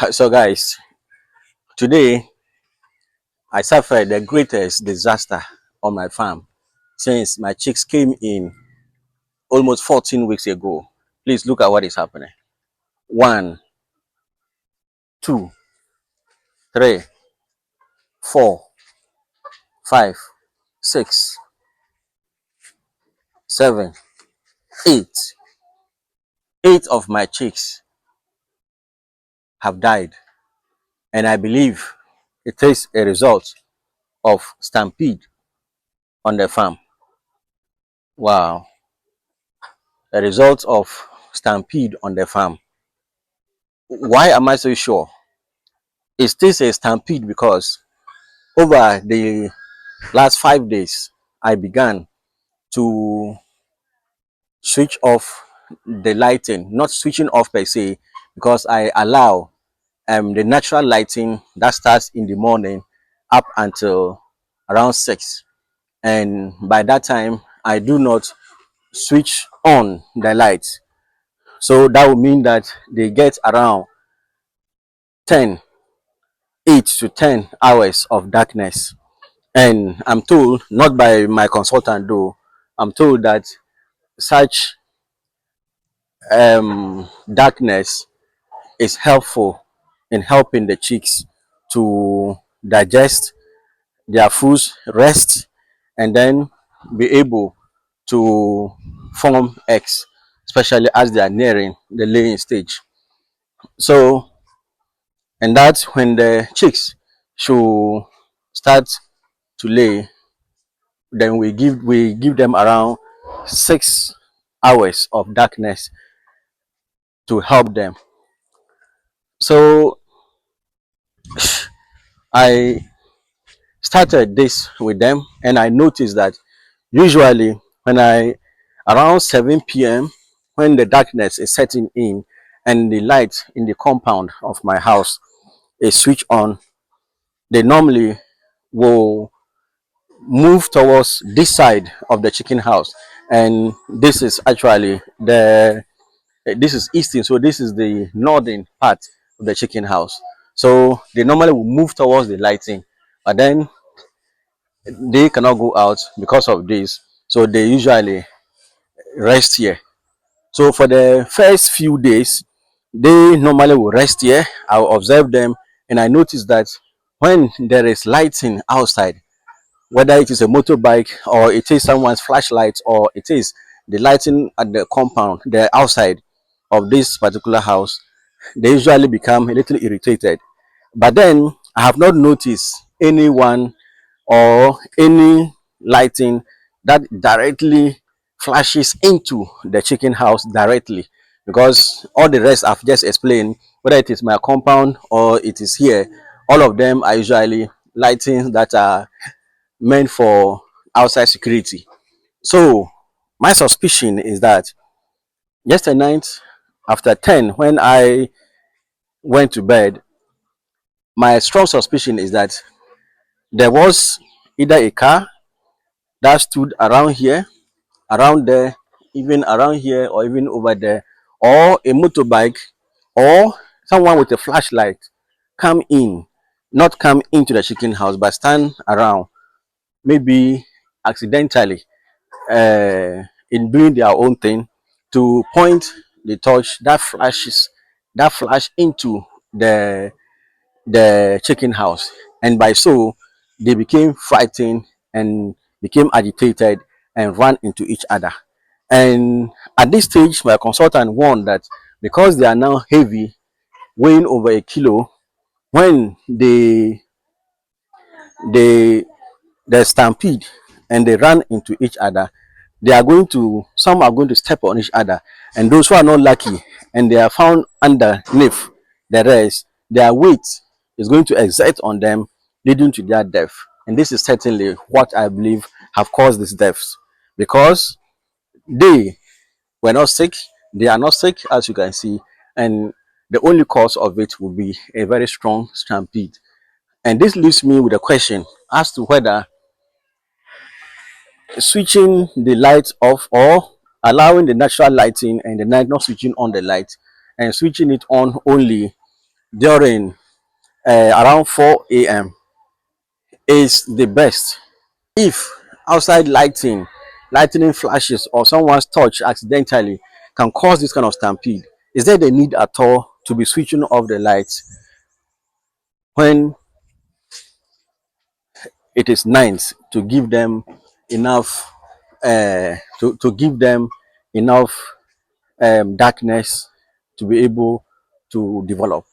So, guys, today I suffered the greatest disaster on my farm since my chicks came in almost 14 weeks ago. Please look at what is happening. One, two, three, 4, 5, 6, 7, 8. 8 of my chicks have died, and I believe it is a result of stampede on the farm. Wow, a result of stampede on the farm. Why am I so sure? It still a stampede because over the last 5 days, I began to switch off the lighting, not switching off per se, because I allow the natural lighting that starts in the morning up until around 6. And by that time, I do not switch on the lights. So that would mean that they get around 10, 8 to 10 hours of darkness. And I'm told, not by my consultant though, I'm told that such darkness is helpful in helping the chicks to digest their foods, rest, and then be able to form eggs, especially as they are nearing the laying stage. So, and that's when the chicks should start to lay. Then we give them around 6 hours of darkness to help them. So I started this with them, and I noticed that usually when I around 7 p.m. when the darkness is setting in and the light in the compound of my house is switched on, they normally will move towards this side of the chicken house, and this is actually the this is eastern, so this is the northern part of the chicken house. So they normally will move towards the lighting, but then they cannot go out because of this, so they usually rest here. So for the first few days, they normally will rest here. I'll observe them, and I notice that when there is lighting outside, whether it is a motorbike or it is someone's flashlight or it is the lighting at the compound, the outside of this particular house, they usually become a little irritated. But then I have not noticed anyone or any lighting that directly flashes into the chicken house directly, because all the rest I've just explained, whether it is my compound or it is here, all of them are usually lightings that are meant for outside security. So my suspicion is that yesterday night after 10, when I went to bed, my strong suspicion is that there was either a car that stood around here, around there, even around here, or even over there, or a motorbike, or someone with a flashlight come in, not come into the chicken house, but stand around, maybe accidentally, in doing their own thing, to point the torch that flash into the chicken house, and by so they became frightened and became agitated and ran into each other. And at this stage, my consultant warned that because they are now heavy, weighing over a kilo, when they the stampede and they run into each other, they are going to some are going to step on each other, and those who are not lucky and they are found underneath the rest, their weight is going to exert on them, leading to their death. And this is certainly what I believe have caused these deaths, because they were not sick, they are not sick, as you can see, and the only cause of it will be a very strong stampede. And this leaves me with a question as to whether switching the lights off or allowing the natural lighting and the night, not switching on the light and switching it on only, during around 4 a.m. is the best. If outside lightning flashes or someone's touch accidentally can cause this kind of stampede, is there the need at all to be switching off the lights when it is night to give them enough to give them enough darkness to be able to develop?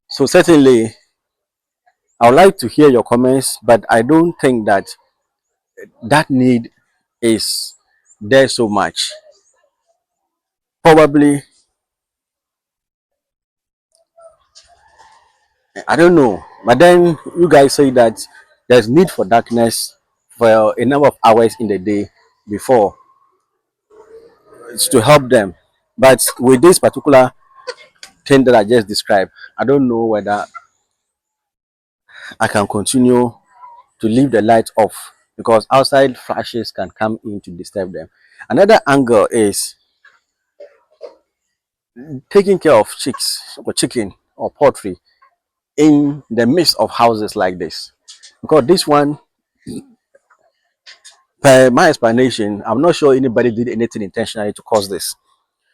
So certainly I would like to hear your comments, but I don't think that that need is there so much. Probably, I don't know. But then you guys say that there's need for darkness for a number of hours in the day before it's to help them. But with this particular thing that I just described, I don't know whether I can continue to leave the light off because outside flashes can come in to disturb them. Another angle is taking care of chicks or chicken or poultry in the midst of houses like this. Because this one, per my explanation, I'm not sure anybody did anything intentionally to cause this.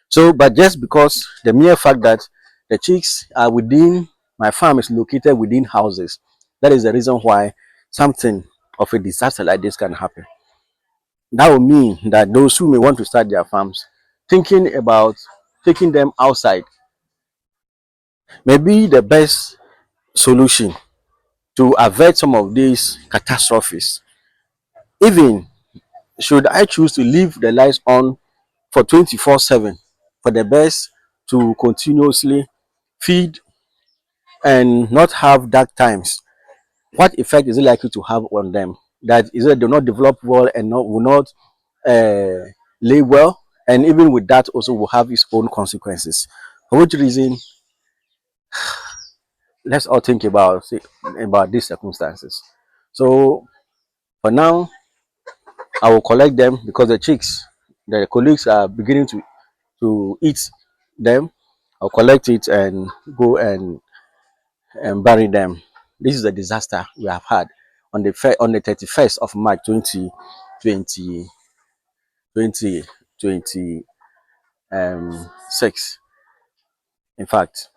So, but just because the mere fact that the chicks are within my farm is located within houses, that is the reason why something of a disaster like this can happen. That will mean that those who may want to start their farms, thinking about taking them outside may be the best solution to avert some of these catastrophes. Even should I choose to leave the lights on for 24/7 for the best to continuously feed and not have dark times, what effect is it likely to have on them? That is it they do not develop well and will not uh, lay well, and even with that also will have its own consequences. For which reason, let's all think about these circumstances. So for now, I will collect them because the colleagues are beginning to eat them. I'll collect it and go and bury them. This is a disaster we have had on the 31st of March 2020 2026. In fact.